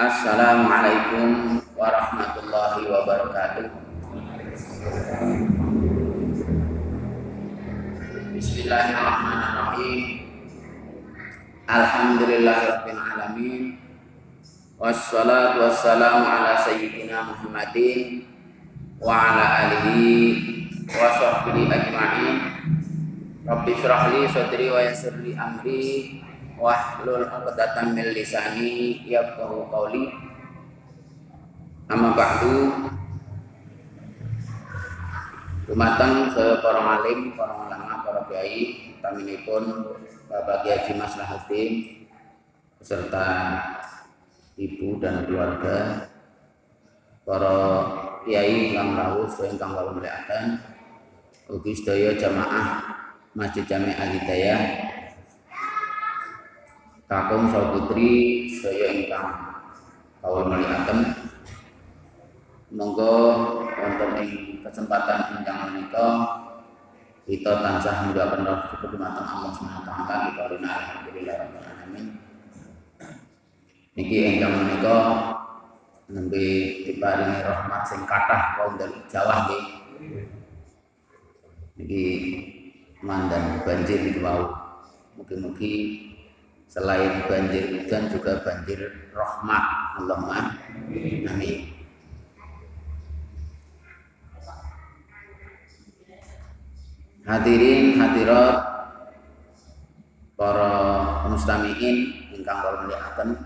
Assalamualaikum warahmatullahi wabarakatuh. Bismillahirrahmanirrahim. Alhamdulillahirabbil alamin. Wassalatu wassalamu ala sayyidina Muhammadin wa ala alihi wa sahbihi ajma'in. Rabbi shrah li sadri wa yassir li amri wahlul 'uqdatam min lisani yafqahu qawli. Amma ba'du. Dumateng para alim, para ulama, para kiai, utaminipun Bapak Kiai Haji Maslahuddin beserta ibu dan keluarga, para kiai ingkang rawuh ingkang kawula mulyakaken, ugi sedaya jamaah Masjid Jami' Al Hidayah, kakung saputri sedaya ingkang kawula mulyakaken. Monggo wonten ing kesempatan ingkang menika kita tansah munggah syukur dumateng Allah Subhanahu wa taala, kita rina alhamdulillahirabbil alamin. Niki ingkang menika nembe diparingi rahmat sing kathah wonten Jawa nggih. Niki mandan banjir niki wau. Mugi-mugi selain banjir hujan juga banjir rahmat. Allahumma amin. Hadirin hadirat para mustami'in ingkang kula mulyakaken,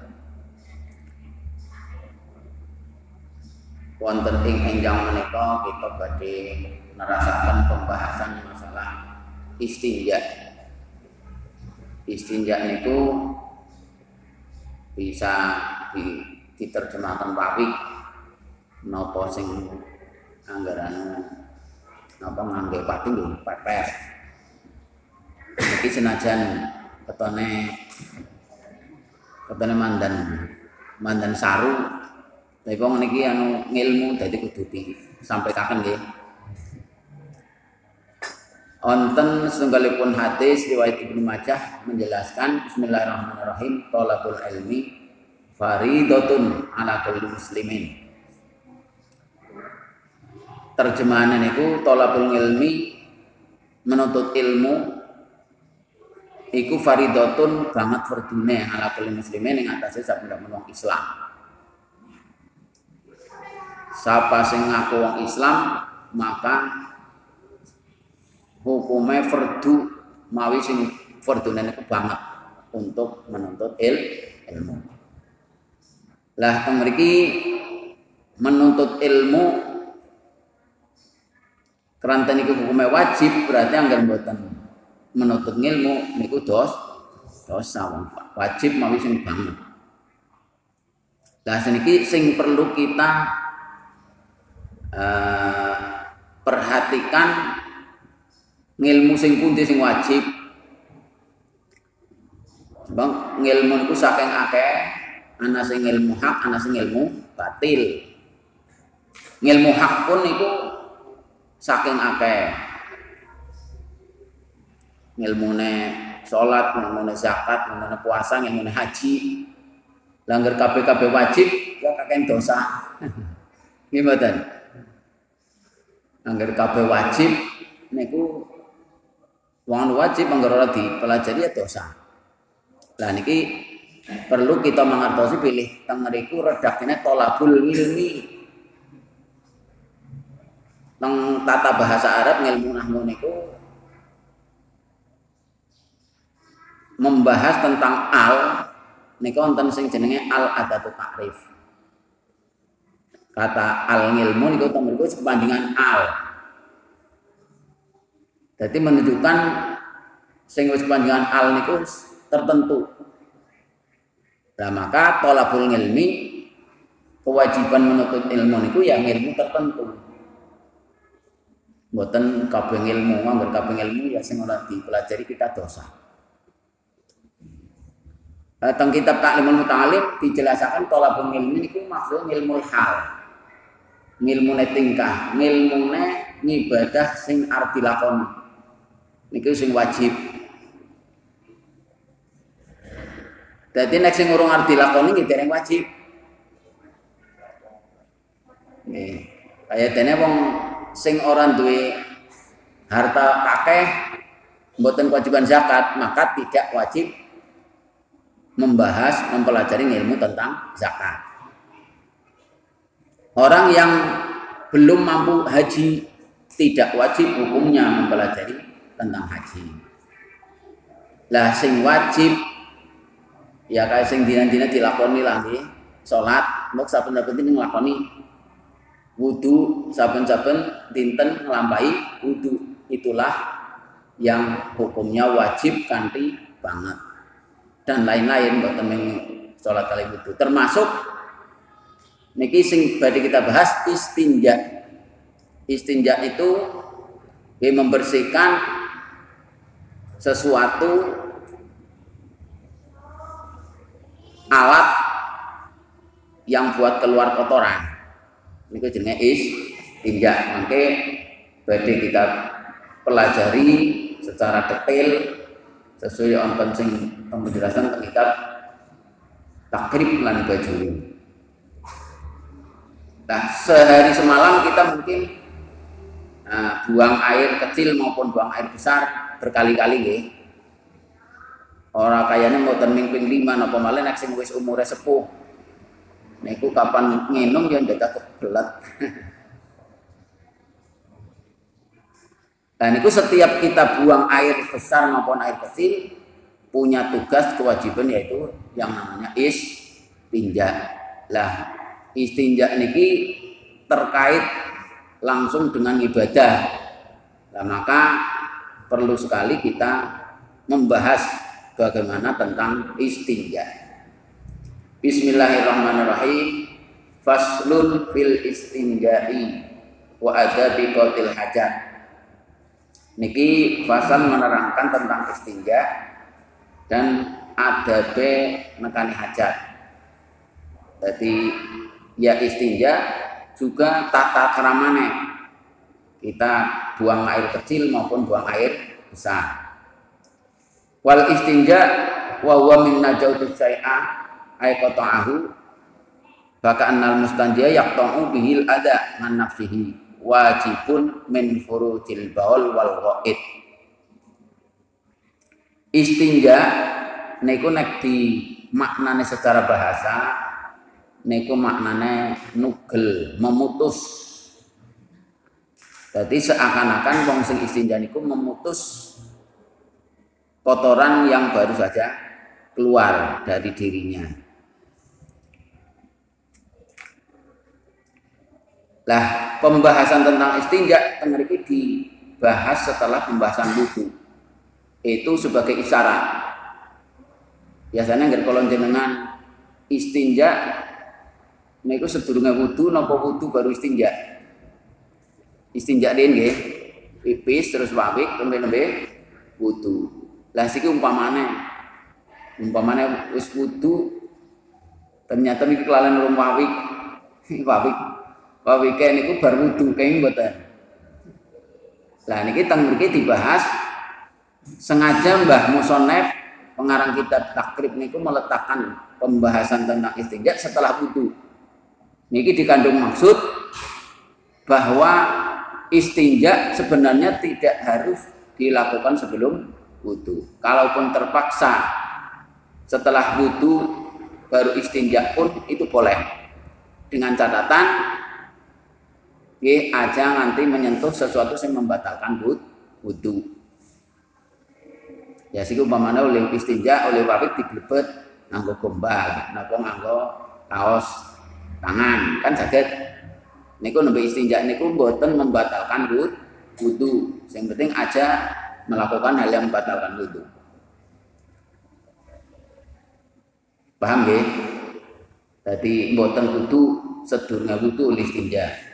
wonten ing enjang menika kita badhe nerasaken pembahasan masalah istinja. Istinja niku bisa diterjemahkan wawik napa sing anggaran napa ngangge pati nggih pepes. Iki senajan ketone mandan saru, tapi wong niki anu ngilmu dadi kudu disampaikaken nggih. Wonten setunggalipun hadis riwayat Ibnu Majah menjelaskan bismillahirrahmanirrahim, thalabul ilmi faridatun ala kulli muslimin. Terjemahan niku thalabul ilmi, menuntut ilmu iku faridatun banget fardune ala kulli muslimin ing atase saben wong Islam. Sapa sing ngaku wong Islam maka hukume fardu, mawi sing fardune niku banget untuk menuntut ilmu. Lah teng mriki menuntut ilmu keranten niku hukume wajib, berarti anggar mboten menuntut ilmu niku dosa wajib mawi sing banget. Lah seniki sing perlu kita perhatikan, ngilmu sing pundi sing wajib. Bang ngilmu niku saking akeh, ana sing ilmu hak, ana sing ilmu batil. Ngilmu hak pun niku saking akeh, ngilmune salat, ngilmune zakat, ngilmune puasa, ngilmune haji. Langgar kabeh wajib ya kakek dosa. Nggih mboten. Langgar kabeh wajib niku wong wajib anggar ora dipelajari ya dosa. Lah niki perlu kita mangertosi pilih teng mriku redaksine thalabul ilmi. Teng tata bahasa Arab ngilmu nahwu niku membahas tentang al niku wonten sing jenenge al adatu takrif. Kata al ngilmu niku teng mriku sebandingan al. Jadi menunjukkan sing wis sebandingan al niku tertentu. Nah maka thalabul ilmi, kewajiban menuntut ilmu niku ya ilmu tertentu. Mboten kabeh ilmu, angger kabeh ilmu ya sing ora dipelajari kita dosa. Teng kitab Ta'limul Muta'allim dijelasaken thalabul ilmi niku maksudnya ilmu hal. Ngilmune tingkah, ngilmune ngibadah sing arep dilakoni. Niku sing wajib. Dadi nek sing urung arep dilakoni nggih dereng wajib. Kaya dene wong sing ora duwe harta akeh mboten kewajiban zakat, maka tidak wajib mempelajari ilmu tentang zakat. Orang yang belum mampu haji tidak wajib hukumnya mempelajari tentang haji. Lah sing wajib ya kayak sing dina-dina dilakoni lah nggih. Salat mok saben-saben nglakoni wudu, saben-saben dinten nglampahi wudu. Itulah yang hukumnya wajib kanthi banget. Dan lain-lain mboten mung salat kali wudu. Termasuk niki sing badhe kita bahas istinja. Istinja itu membersihkan sesuatu alat yang buat keluar kotoran. Niku jenenge istinja. Mangke badhe kita pelajari secara detail sesuai wonten sing penjelasan kitab Takrib lan Bajuri. Nah, sehari semalam kita mungkin buang air kecil maupun buang air besar berkali-kali nggih. Ora kayane mboten ping 5 napa malih nek sing wis umure sepuh. Niku kapan nginum ya ndak kebelet. Dan itu setiap kita buang air besar maupun air kecil punya tugas kewajiban yaitu yang namanya istinja. Lah istinja niki terkait langsung dengan ibadah. Nah, maka perlu sekali kita membahas bagaimana tentang istinja. Bismillahirrahmanirrahim. Faslun fil istinja'i wa adabi qatil hajat. Niki fasal menerangkan tentang istinja dan adabe nekani hajat. Jadi ya istinja juga tata keramane. Kita buang air kecil maupun buang air besar. Wal istinja wa huwa min najauti syai'a ay qata'ahu baka annal mustanjiya yaqta'u bihil ada man nafsihi wajibun min furujil baul wal ghaid. Istinja niku nek di maknane secara bahasa niku maknane nugel, memutus. Jadi seakan-akan wong sing istinja niku memutus kotoran yang baru saja keluar dari dirinya. Lah pembahasan tentang istinja mriki dibahas setelah pembahasan wudu. Itu sebagai isyarat. Biasanya nggih kula jenengan istinja niku sedurunge wudu napa wudu baru istinja. Istinja nggih pipis terus wawik nembe wudu. Lah siki umpamane wis wudu ternyata niki kelalen urung wawik. Wawike niku bar wudu kenging mboten. Lah niki teng mriki dibahas sengaja Mbah Musonef pengarang kitab Takrib niku meletakkan pembahasan tentang istinja setelah wudu. Niki dikandung maksud bahwa istinja sebenarnya tidak harus dilakukan sebelum wudu. Kalaupun terpaksa setelah wudu baru istinja pun itu boleh. Dengan catatan aja nanti menyentuh sesuatu yang membatalkan wudu. Ya sik umpamane oleh istinja oleh wawik diglebet nganggo gombal, napa nganggo kaos tangan kan saged. Niku nembe istinja niku mboten membatalkan wudu. Yang penting aja melakukan hal yang membatalkan wudu. Paham nggih? Dadi mboten kudu sedurunge wudu oleh istinja.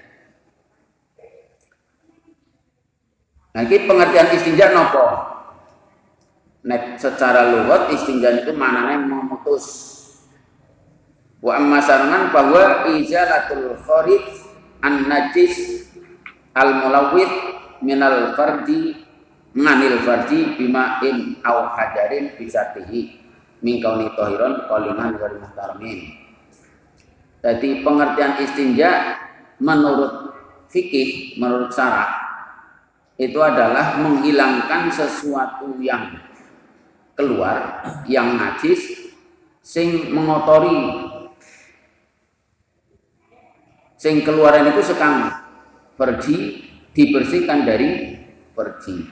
Nah, ini pengertian istinja nopo. Nek secara lugat istinja itu maknanya memutus. Wa amma sarangan bahwa izalatul kharij an najis al mulawwith minal fardi nganil fardi bima'in aw hajarin bisatihi min kauni tahiran qaliman wa muhtaramin. Jadi pengertian istinja menurut fikih, menurut syara itu adalah menghilangkan sesuatu yang keluar, yang najis, sing mengotori, sing keluaran itu sekang perji, dibersihkan dari perji.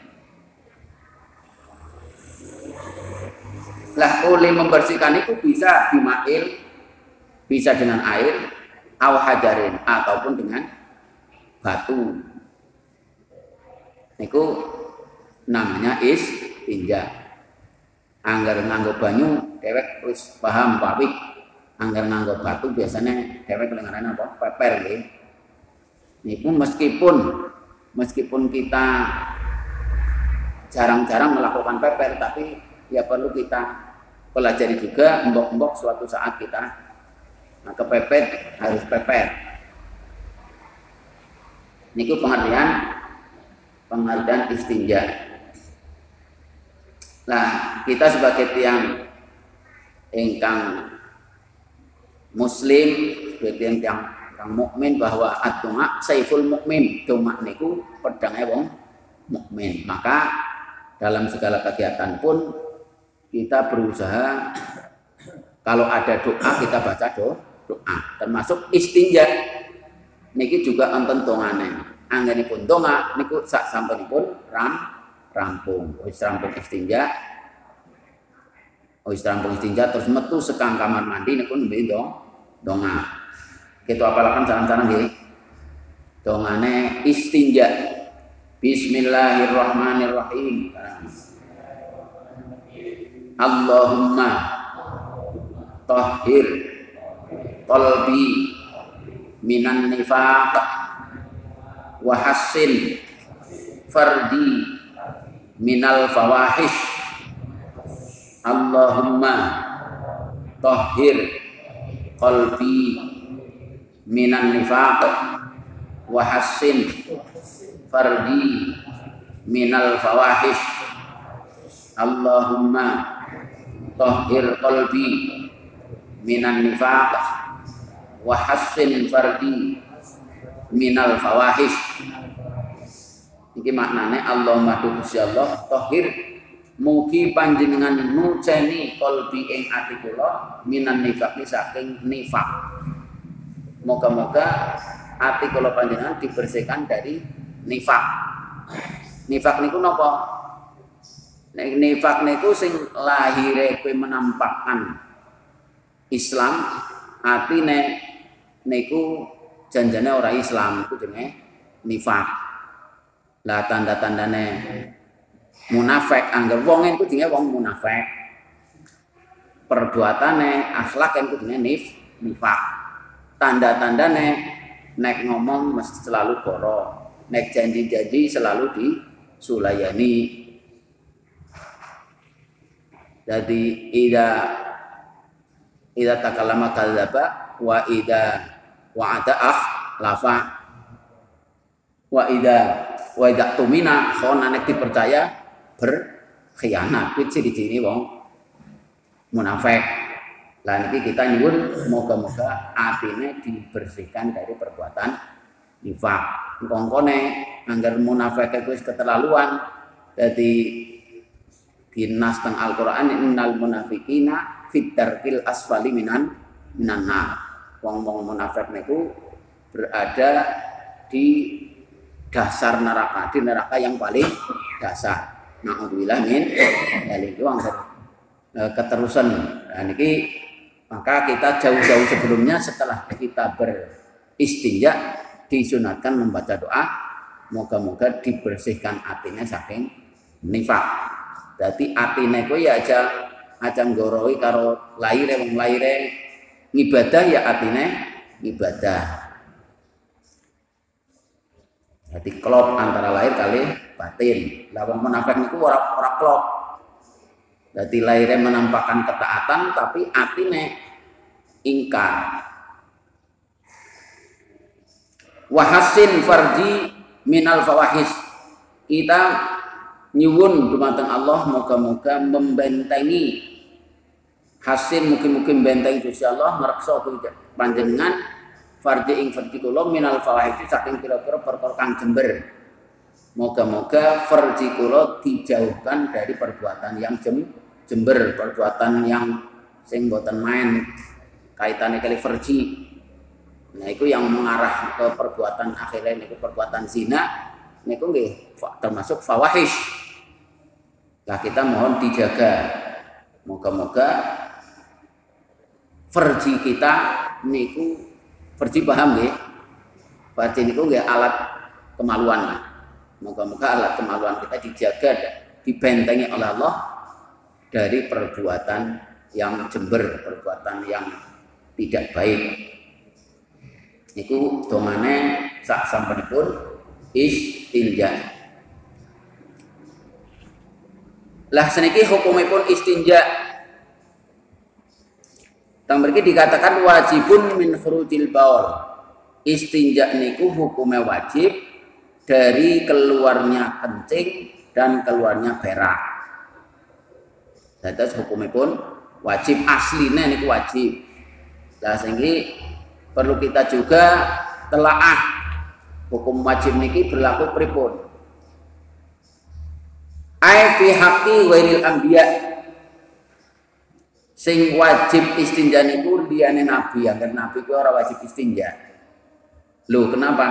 Lah oleh membersihkan itu bisa bimail, bisa dengan air, aw hajarin, ataupun dengan batu. Niku namanya istinja. Anggar nganggo banyu dewek wis paham pawik. Anggar nganggo batu biasanya dewek lengaran apa? Peper nggih. Niku meskipun kita jarang-jarang melakukan peper, tapi ya perlu kita pelajari juga, embok-embok suatu saat kita kepepet harus peper. Niku pengertian istinja. Nah, kita sebagai tiang ingkang muslim, sebagai tiang mukmin, bahwa ad-donga saiful mukmin, donga niku pedangnya wong mukmin. Maka dalam segala kegiatan pun kita berusaha, kalau ada doa kita baca doa, termasuk istinja. Niki juga enten dongane. Anggenipun donga niku sak sampunipun rampung. Wis rampung istinja. Terus metu sekang kamar mandi niku nembe donga. Kita apalaken cara-cara nggih. Dongane istinja. Bismillahirrahmanirrahim. Allahumma tahhir qalbi minan nifaq wa hassin fardi minal fawahish. Allahumma tahhir qalbi minan nifaq wa hassin fardi minal fawahish. Allahumma tahhir qalbi minan nifaq wa hassin fardi minal fawahish. Iki maknane Allahumma Gusti Allah tahhir mugi panjenengan nuceni qalbi ing ati kula minan nifaq saking nifaq. Moga-moga ati kula panjenengan dibersihkan dari nifaq. Nifaq niku napa? Nifaq niku sing lahire kowe menampakkan Islam, atine niku janjane ora Islam, iku jenenge nifaq. Lah tanda-tandane munafik, angger wong iku jenenge wong munafik. Perbuatane, akhlak iku jenenge nifaq. Tanda-tandane nek ngomong mesti selalu goro, nek janji-janji selalu disulayani. Jadi ida takallama kadzaba wa ida wa'ada lafa wa ida tumina khona, nek dipercaya berkhianat. Kuwi ciri-ciri wong munafik. Lah niki kita nyuwun moga-moga atine dibersihkan dari perbuatan nifaq. Kongkone anggar munafik wis keterlaluan, dadi dinas teng Al-Qur'an innal munafiqina fit darkil asfali minan nar. Wong-wong munafik niku berada di dasar neraka, di neraka yang paling dasar. Na'udzubillah min dzalik. Keterusan. Nah niki maka kita jauh-jauh sebelumnya setelah kita beristinja disunatkan membaca doa moga-moga dibersihkan atinya saking nifaq. Dadi atine kuwi ya aja nggoroi karo laire, wong laire ngibadah ya atine ngibadah. Jadi klop antara lahir kali batin. Lah wong munafik niku ora klop. Dadi laire menampakkan ketaatan tapi atine ingkar. Wahasin farji minal fawahis. Kita nyuwun dumateng Allah moga-moga membentengi hasin, mungkin-mungkin benteng Gusti Allah ngreksa panjenengan farji ing farji kula minal fawahish saking pira-pira perkara kang jember. Moga-moga farji kula dijauhkan dari perbuatan yang jember, perbuatan yang sing boten main kaitannya kali farji. Nah, itu yang mengarah ke perbuatan akhirnya niku perbuatan zina niku nggih termasuk fawahish. Nah, kita mohon dijaga. Moga-moga farji kita niku farji paham nggih? Farji niku nggih alat kemaluan lah. Moga-moga alat kemaluan kita dijaga, dibentengi oleh Allah dari perbuatan yang jember, perbuatan yang tidak baik. Niku dongane sak sampunipun istinja. Lah seniki hukumipun istinja. Tang mriki dikatakan wajibun min khurujil baul. Istinja niku hukumnya wajib dari keluarnya kencing dan keluarnya berak. Dados hukumipun wajib, aslinya niku wajib. Lah seniki perlu kita juga telaah hukum wajib niki berlaku pripun. Ai fi haqqi ghairil anbiya. Sing wajib istinja niku liyane nabi, angger nabi ku ora wajib istinja. Lho kenapa?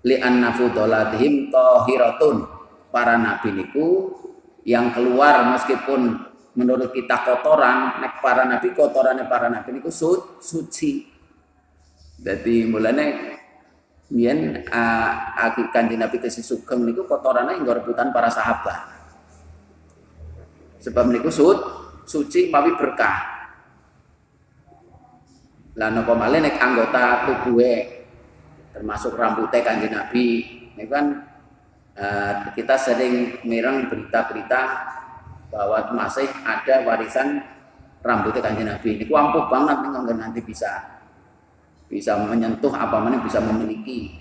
Li anna fudalatihim tahiratun. Para nabi niku yang keluar meskipun menurut kita kotoran, nek para nabi kotorannya para nabi niku suci. Jadi mulane biyen Kanjeng Nabi tesih sugeng niku kotorane nggo rebutan para sahabat. Sebab niku suci mawi berkah. Lah napa malih nek anggota tubuhe termasuk rambutnya Kanjeng Nabi niku kan kita sering mireng berita-berita bahwa masih ada warisan rambutnya Kanjeng Nabi. Niku ampuh banget nanti bisa menyentuh apa mana bisa memiliki.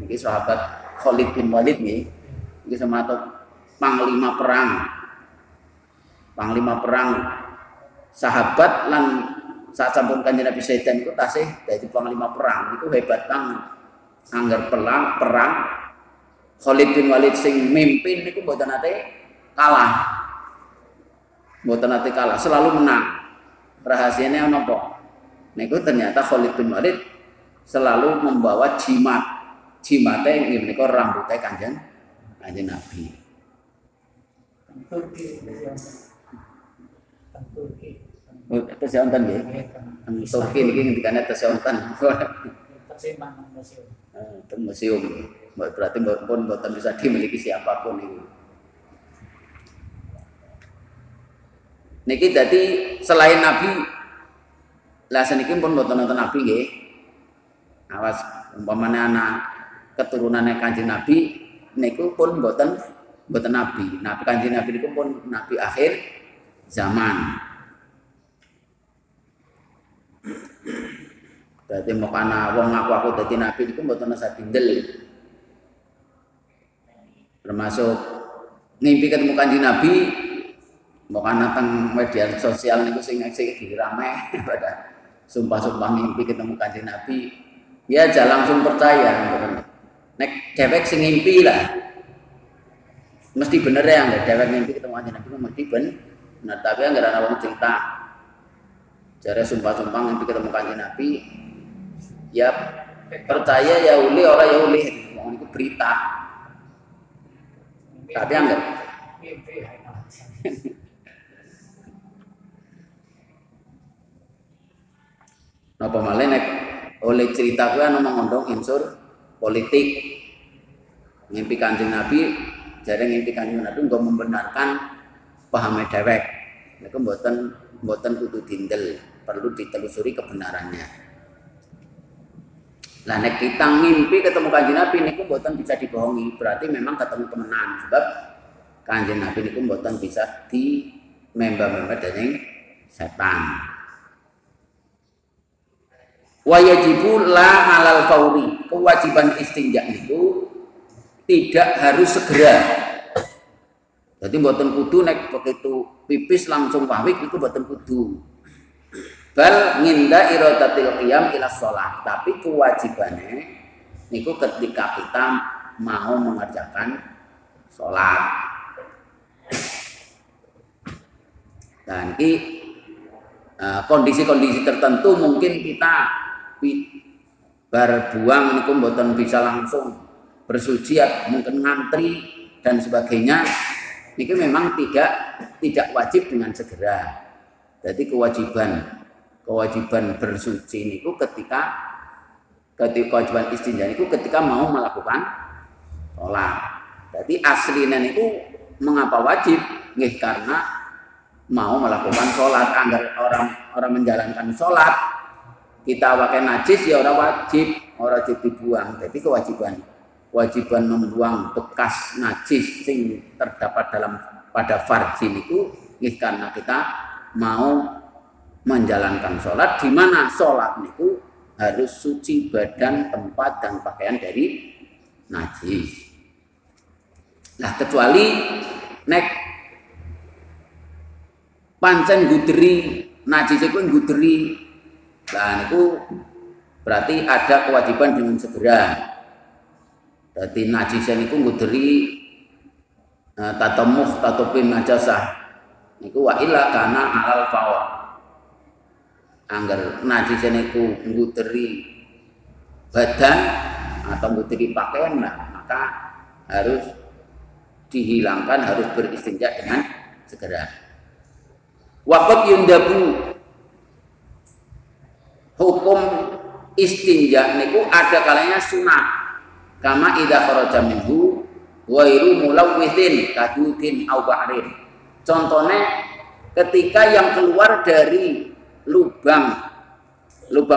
Niki sahabat Khalid bin Walid nih, niki sematuk panglima perang sahabat lan saat sampun Kanjeng Nabi sedan niku tasih dadi panglima perang. Niku hebat banget. Angger perang Khalid bin Walid sing mimpin niku mboten nate kalah. Mboten nate kalah, selalu menang. Rahasianya napa? Niku ternyata Khalid bin Walid selalu membawa jimatnya ini menika rambutnya Kanjeng Nabi. Oh, tesih wonten nggih. Turki niki ngendikane tesih wonten. Teng museum. Berarti pun mboten bisa dimiliki siapapun itu. Niki dadi selain Nabi lah seniki pun mboten nonton Nabi nggih. Awas umpamane anak keturunannya Kanjeng Nabi niku pun mboten Nabi. Nabi Kanjeng Nabi niku pun nabi akhir zaman. Dadi mau kana wong aku dadi nabi niku mboten usah dindel. Termasuk ngimpi ketemu Kanjeng Nabi mau kana teng media sosial niku sing dirame pada sumpah-sumpah mimpi ketemu Kanjeng Nabi, ya aja langsung percaya. Nek dewek sing ngimpi lah, mesti bener ya nggak dewek mimpi ketemu Kanjeng Nabi mesti bener. Tapi nggak ada orang cerita. Cara sumpah-sumpah mimpi ketemu Kanjeng Nabi, ya percaya ya uli orang ya uli, itu berita. Tapi enggak. Napa malih nek oleh cerita kuwi ana mengondong unsur politik. Ngimpi Kanjeng Nabi, jare ngimpi Kanjeng Nabi nggo membenarkan pahame dhewek. Niku mboten kudu dindel, perlu ditelusuri kebenarannya. Lah nek kita ngimpi ketemu Kanjeng Nabi niku mboten bisa dibohongi, berarti memang ketemu temenan. Sebab Kanjeng Nabi niku mboten bisa memba-memba dening setan. Wajibu la alal fauri, kewajiban istinja itu tidak harus segera. Jadi mboten kudu nek begitu pipis langsung pawik itu mboten kudu. Bal nginda iradatil qiyam ila sholat, tapi kewajibannya niku ketika kita mau mengerjakan sholat. Dan ini kondisi-kondisi tertentu mungkin kita berbuang niku mboten bisa langsung bersuci, mungkin ngantri dan sebagainya. Niku memang tidak wajib dengan segera. Jadi kewajiban bersuci niku ketika kewajiban istinja niku ketika mau melakukan sholat. Jadi aslinya niku mengapa wajib? Nggih karena mau melakukan sholat. Agar orang menjalankan sholat kita pakai najis ya orang wajib dibuang. Jadi kewajiban membuang bekas najis sing terdapat pada farji niku nggih karena kita mau menjalankan sholat, di mana sholat niku harus suci badan, tempat dan pakaian dari najis. Nah kecuali nek pancen guderi najis iku guderi, nah niku berarti ada kewajiban dengan segera. Jadi najis niku guderi tatamuh tatupin najasah niku wa illa kana alal faur. Angger najis niku nguteri badan atau nguteri pakaian, maka harus dihilangkan, harus beristinja dengan segera. Waqat yundabu, hukum istinja niku ada kalanya sunat, kama idza kharaja minhu ghairu mulawwithin kadudin au ba'rin. Contohnya ketika yang keluar dari lubang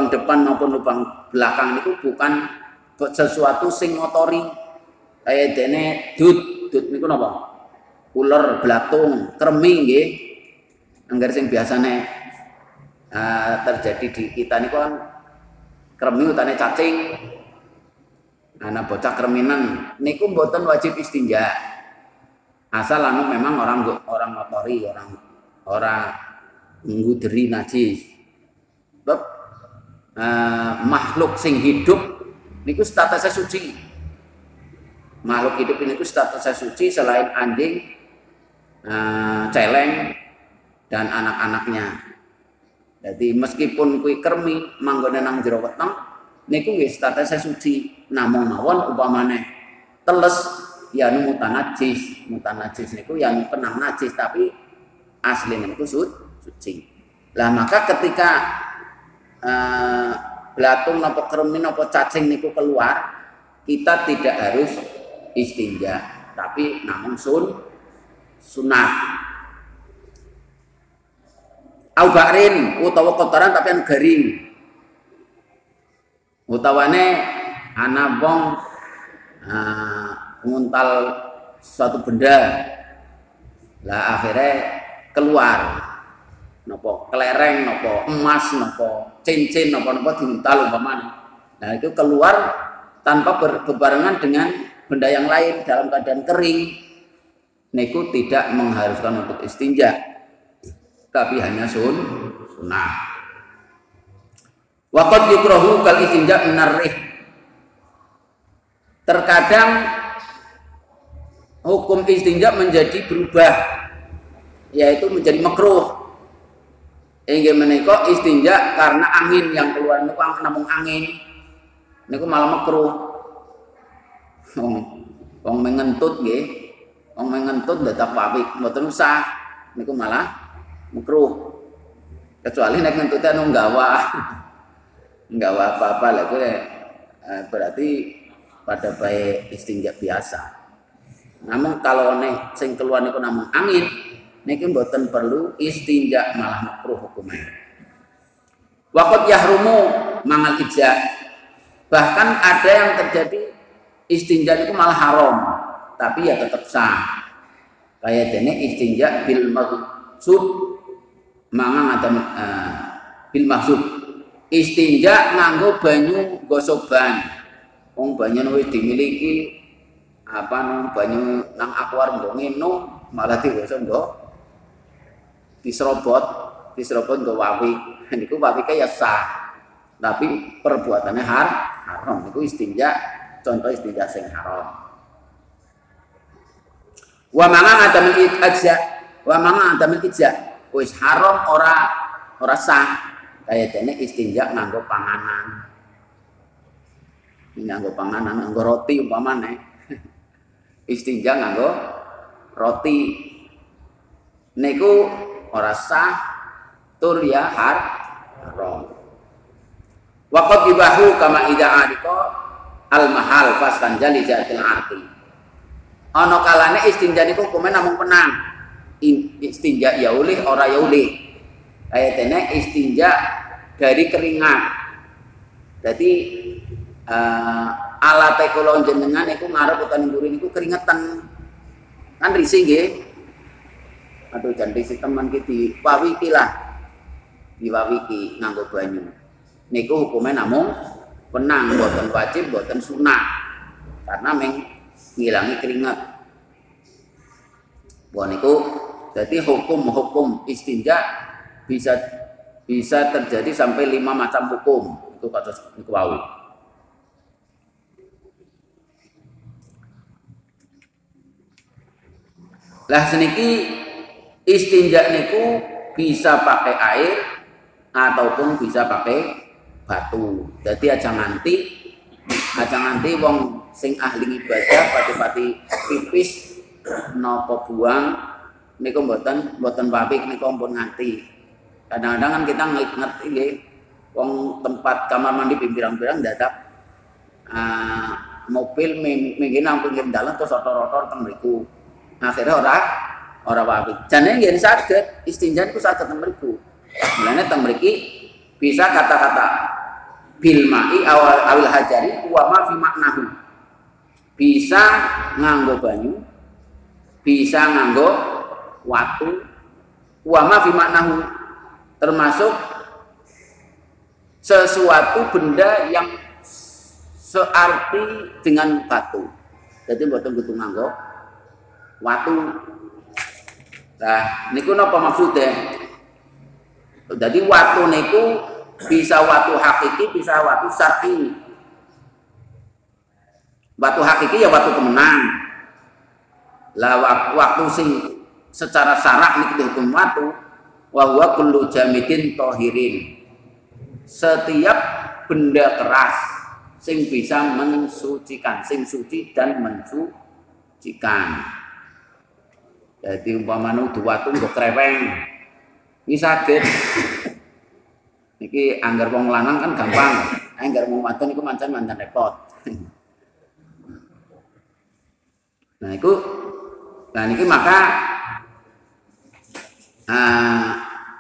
depan maupun lubang belakang itu bukan sesuatu sing ngotori, kayak dene dut niku napa? Ular, blatung, kremi nggih. Angger sing biasane terjadi di kita niku kan kremi utane cacing. Anak bocah kreminan niku mboten wajib istinja. Asal memang orang ngotori, orang nguderi najis. Sebab makhluk sing hidup niku statusnya suci. Makhluk hidup ini statusnya suci selain anjing, celeng dan anak-anaknya. Jadi meskipun kuwi kermi manggone nang jero weteng niku nggih statusnya suci. Namung mawon upamane teles ya mutan najis niku yang penang najis tapi aslinya niku suci. Lah maka ketika belatung napa kremin napa cacing niku keluar, kita tidak harus istinja, tapi namun sunat. Au ba'rin utawa kotoran tapi anu garing. Utawane ana wong nguntal suatu benda. Lah akhirnya keluar nopo kelereng, nopo emas, nopo cincin, nopo diuntal umpamanya. Nah itu keluar tanpa berbarengan dengan benda yang lain dalam keadaan kering. Niku tidak mengharuskan untuk istinja, tapi hanya sunnah. Waqad yukrahu kal istinja minarrih. Terkadang hukum istinja menjadi berubah, yaitu menjadi makruh. Inggih menika istinja karena angin yang keluar niku namung angin. Niku malah makruh. Wong mengentut nggih. Wong mengentut dadak pawik mboten usah. Niku malah makruh. Kecuali nek ngentute anu nggawa. Nggawa apa-apa lha kuwi berarti pada baik istinja biasa. Namun kalau nek sing keluar niku namung angin, niki mboten perlu istinja, malah makruh hukumnya. Waqat yahrumu mangal ijza. Bahkan ada yang terjadi istinja niku malah haram, tapi ya tetap sah. Kayak dene istinja bil maksud mangang atau bil maksud. Istinja nganggo banyu gosoban. Wong banyu wis dimiliki banyu nang akuarium nggo nginum malah digosok nggo diserobot diseruput nggo wawi. Niku wawike ya sah. Tapi perbuatannya haram. Niku istinja, contoh istinja sing haram. Wa mangan adamil ijza, wa mangan adamil ijza. Wis haram ora sah. Kaya dene istinja nganggo panganan. Nganggo panganan, nganggo roti umpamane. Istinja nganggo roti. Niku ora sah tur ya haram. Waqad dibahu kama idza ariko al mahal fastanjali jatil arti. Ana kalane istinja niku hukume namung penang. Istinja ya ulih ora ya ulih. Kaya dene istinja dari keringat. Jadi alate kula jenengan niku ngarep utawa mburi niku keringetan. Kan risih nggih. Aduh jan risih teman ki diwawiki lah. Diwawiki nganggo banyu. Niku hukumnya namung penang, boten wajib, boten sunah. Karena ngilangi keringat. Wah niku jadi hukum istinja bisa terjadi sampai 5 macam hukum. Itu kata niku wau. Lah seniki istinja niku bisa pakai air ataupun bisa pakai batu. Jadi aja nganti wong sing ahli ibadah pati-pati pipis napa buang niku mboten pabrik niku ampun nganti. Kadang-kadang kan kita ngerti nggih wong tempat kamar mandi pirang-pirang dadak mobil mungkin nang pinggir dalan terus rotor-rotor teng mriku. Akhirnya ora pabrik. Jane nggih saged istinja niku saged teng mriku. Mulane teng mriki bisa kata-kata bil ma'i awil hajari wa ma fi maknahu. Bisa nganggo banyu, bisa nganggo watu, wa ma fi maknahu, termasuk sesuatu benda yang searti dengan batu. Jadi mboten kudu nganggo watu. Nah, niku napa maksudnya? Jadi watu niku bisa watu hakiki, bisa watu syar'i. Watu hakiki ya watu temenan. Lah waktu sing secara syarak niku hukum watu wa huwa kullu jamidin tahirin. Setiap benda keras sing bisa mensucikan, sing suci dan mensucikan. Jadi umpamane watu nggo kreweng. Iki saged niki anggar wong lanang kan gampang, anggar wong wadon niku mancan repot. Nah niki maka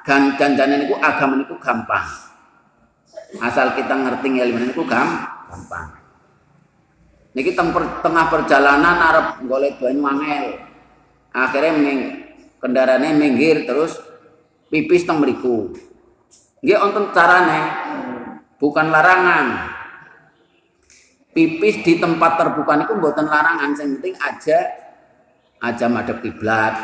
ganjaran niku agama niku gampang. Asal kita ngerti ilmu niku gampang. Niki tengah perjalanan arep golek banyu angel. Akhirnya kendaraannya minggir terus pipis teng mriku. Nggih wonten carane, bukan larangan. Pipis di tempat terbuka niku mboten larangan, sing penting aja madhep kiblat.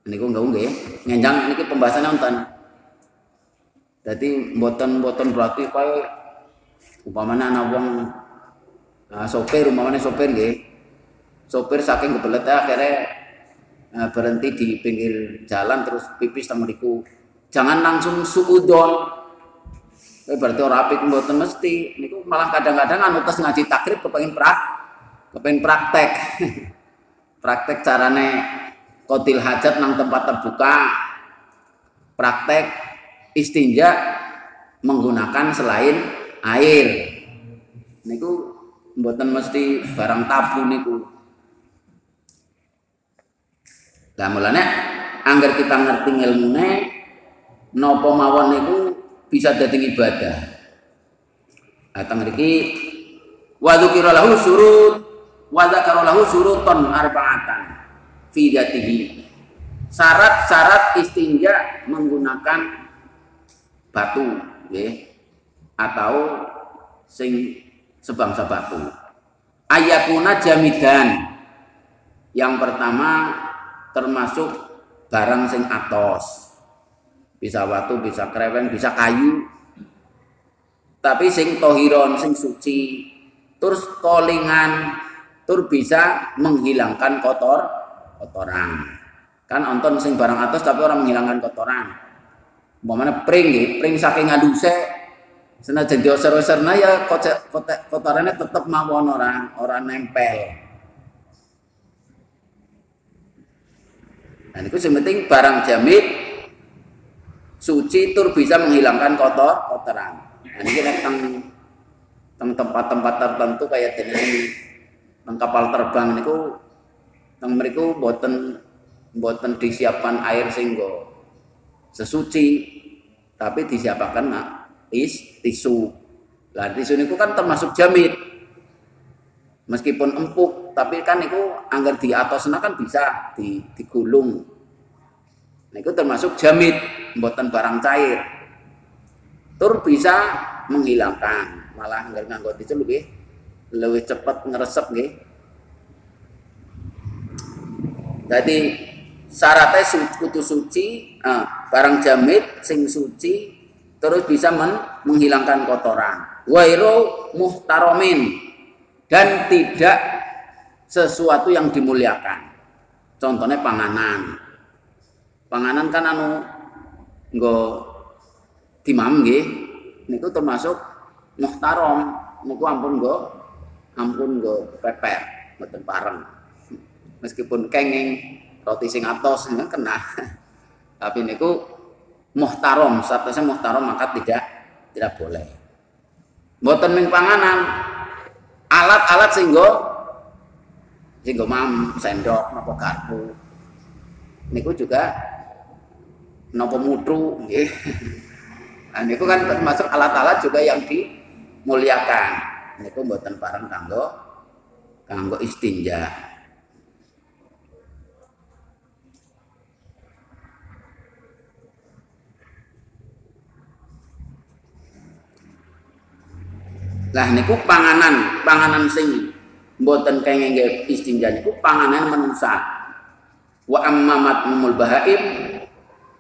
Niku nggih, ngenjang niki pembahasannya wonten. Dadi mboten berarti kaya umpamane ana wong sopir nggih. Sopir saking kebelet akhirnya berhenti di pinggir jalan terus pipis teng mriku. Jangan langsung suudon. Berarti ora apik mboten mesti. Niku malah kadang-kadang anu tes ngaji takrib kepengin praktek. Praktek carane qadil hajat nang tempat terbuka. Praktek istinja menggunakan selain air. Niku mboten mesti barang tabu niku. Lah mulane angger kita ngerti ilmune napa mawon niku bisa dadi ibadah. Atang mriki wa dzikra lahu syurut wa dzakara lahu syuruton arba'atan fi dzatihi. Syarat-syarat istinja menggunakan batu nggih atau sing sebangsa batu. Ayakuna jamidan. Yang pertama termasuk barang sing atos. bisa watu, bisa kreweng, bisa kayu. Tapi sing tohiron, sing suci, terus kolingan, tur bisa menghilangkan kotoran. Kan onton sing barang atas tapi orang menghilangkan kotoran. Umpamane pring nggih, pring saking ngaduse senajan dioser-oserna ya kotorannya tetap mawon orang nempel. Nah, itu yang penting barang jamit suci tur bisa menghilangkan kotoran. Nah, ini teng tempat-tempat tertentu kayak teng kapal terbang niku teng mriku boten disiapkan air singgo sesuci, tapi disiapkan tisu. Lah tisu niku kan termasuk jamit. Meskipun empuk, tapi kan niku anggar di atosna kan bisa digulung. Niku termasuk jamit, mboten barang cair. Tur bisa menghilangkan, malah anggar nganggo tisu lebih cepat ngeresep nggih. Jadi syaratnya kudu suci, barang jamit sing suci terus bisa menghilangkan kotoran. Wairu muhtaromin, dan tidak sesuatu yang dimuliakan. Contohnya panganan. Panganan kan nggo timam nggih, niku termasuk muhtarom. Niku ampun nggo pepet, mboten pareng. Meskipun kenging roti sing atos kena. Tapi niku muhtarom, statusnya muhtarom maka tidak boleh. Mboten ning panganan, alat-alat singgo mam sendok napa garpu. Niku juga napa mutru nggih. Nah, niku kan termasuk alat-alat juga yang dimuliakan. Niku mboten pareng kanggo istinja. Lah niku panganan sing mboten kenging istinja niku panganan manungsa. Wa ammamat mumul bahaim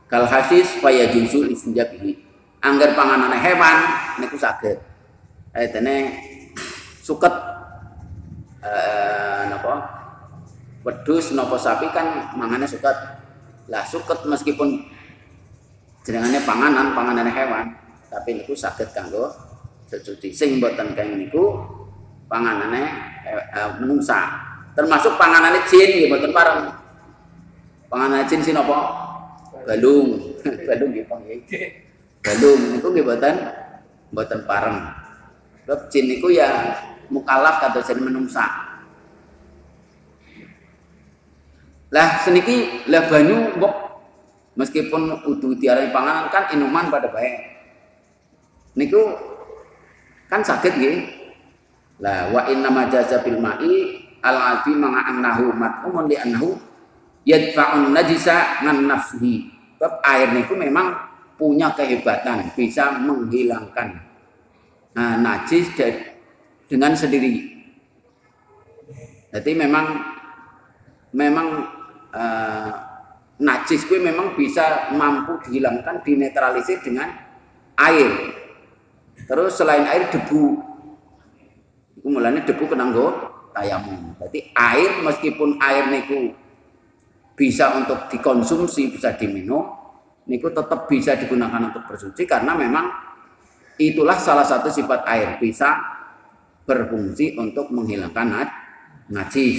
kal hasis fayajuzu istinja bihi. Angger panganane hewan niku saged. Ayatene suket napa? Wedhus napa sapi kan mangane suket. Lah suket meskipun jenengane panganane hewan, tapi niku saged kanggo sesuci. Sing mboten kenging niku panganane menungsa. Termasuk panganane jin nggih mboten pareng. Panganane jin sinapa? Galung. Galung nggih nggih. Galung niku nggih mboten pareng. Sebab jin niku ya mukallaf kados jin menungsa. Lah seniki lah banyu mbok meskipun udu diarani panganan kan inuman pada bae. Niku kan saged nggih. Lah wa inna majaza bil ma'i al-adi manga'annahu mat'umun li annahu yadfa'un najisa ngan nafsihi. Sebab air niku memang punya kehebatan, bisa menghilangkan najis dengan sendiri. Jadi memang najis kuwi memang bisa mampu dihilangkan, dinetralisir dengan air. Terus selain air debu, itu mulanya debu kena nggo tayamum. Berarti air meskipun air niku bisa untuk dikonsumsi, bisa diminum, niku tetap bisa digunakan untuk bersuci karena memang itulah salah satu sifat air, bisa berfungsi untuk menghilangkan najis,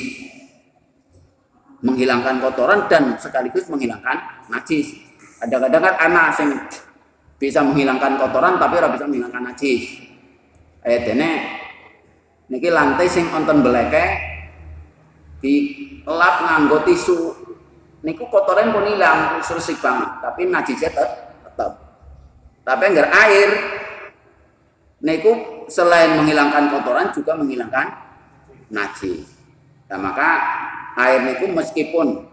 menghilangkan kotoran dan sekaligus menghilangkan najis. Kadang-kadang kan anak sing bisa menghilangkan kotoran tapi ora bisa menghilangkan najis. Ayatene niki lantai sing wonten beleke dilap nganggo tisu. Niku kotoran pun hilang, bersih banget, tapi najisnya tetap. Tapi anggar air niku selain menghilangkan kotoran juga menghilangkan najis. Nah, maka air niku meskipun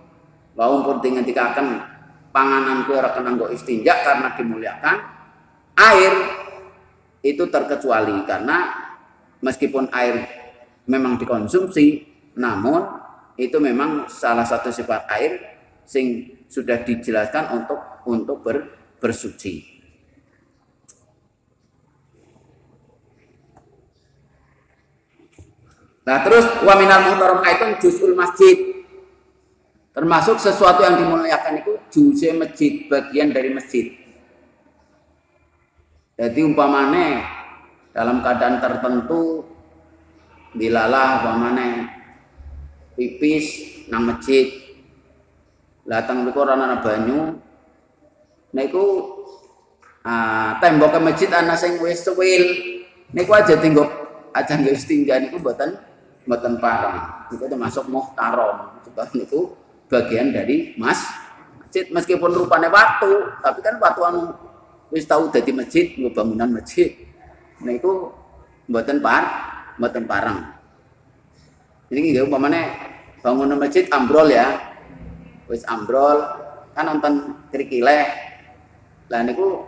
walaupun dengan dikatakan panganan kue ora kena nggo istinja karena dimuliakan, air itu terkecuali karena meskipun air memang dikonsumsi, namun itu memang salah satu sifat air sing sudah dijelaskan untuk bersuci. Nah terus wa minal muhtaram aiton juz'ul masjid, termasuk sesuatu yang dimuliakan itu juz'e masjid, bagian dari masjid. Jadi umpamane dalam keadaan tertentu bilalah umpamane pipis nang masjid, latang niku ora ana banyu, niku tembok ke masjid ana sing wis suwil, niku aja tinggo aja nggih istinja niku mboten parang. Itu termasuk muhtaram. Itu bagian dari masjid meskipun rupanya watu, tapi kan watu anu wis tau dadi masjid, nggo bangunan masjid. Niku mboten parang. Ini nggih umpamane bangunan masjid ambrol ya. Wis ambrol kan nonton krikile. Lah niku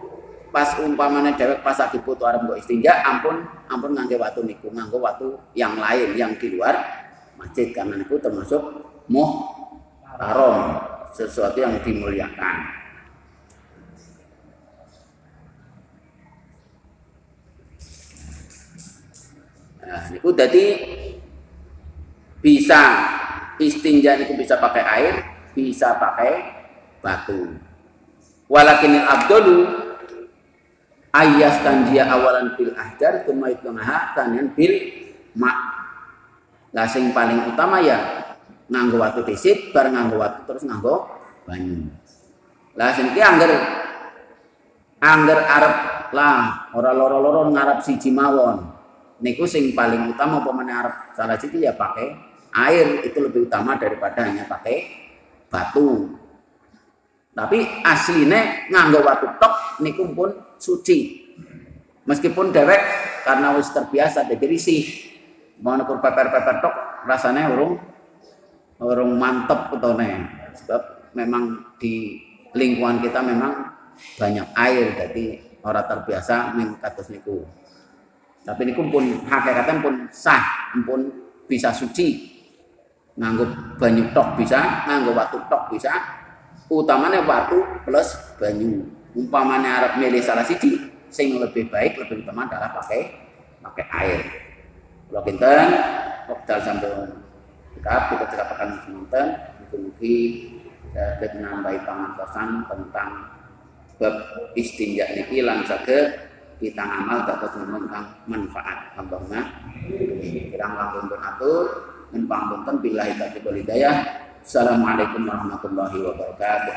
pas umpamane dhewek pas lagi putu arep nggo istinja ampun ngangge watu niku, nganggo watu yang lain yang di luar masjid karena niku termasuk muhtaram, sesuatu yang dimuliakan. Nah, niku dadi bisa istinja niku bisa pakai air, bisa pakai batu. Walakinil abdulu ayas tanjia awalan bil ahjar tsumma yutnaha tanian bil ma. Lah sing paling utama ya nganggo watu dhisik bar nganggo watu terus nganggo banyu. Lah sing iki angger arep lah ora loro-loro ngarep siji mawon. Niku sing paling utama pemene arep salah siji ya pakai air, itu lebih utama daripada hanya pakai batu. Tapi asline nganggo watu tok niku pun suci. Meskipun dewek karena wis terbiasa dadi risih. Mau nukur peper-peper tok rasanya urung mantep utone. Sebab memang di lingkungan kita memang banyak air, jadi ora terbiasa ning kados niku. Tapi niku pun hakikatnya pun sah, pun bisa suci. Nganggo banyu tok bisa, nganggo watu tok bisa. Utamanya watu plus banyu. Umpamanya arep milih salah siji, sing lebih baik, lebih utama adalah pakai air. Kalau kinten, wekdal sampun kita cekapaken semanten, mugi-mugi saged nambahi pangertosan tentang bab istinja niki lan saged kita ngamal dados ingkang manfaat. Allahumma kirang langkung pun atur min pangunten billahi taufiq wal hidayah. Assalamualaikum warahmatullahi wabarakatuh.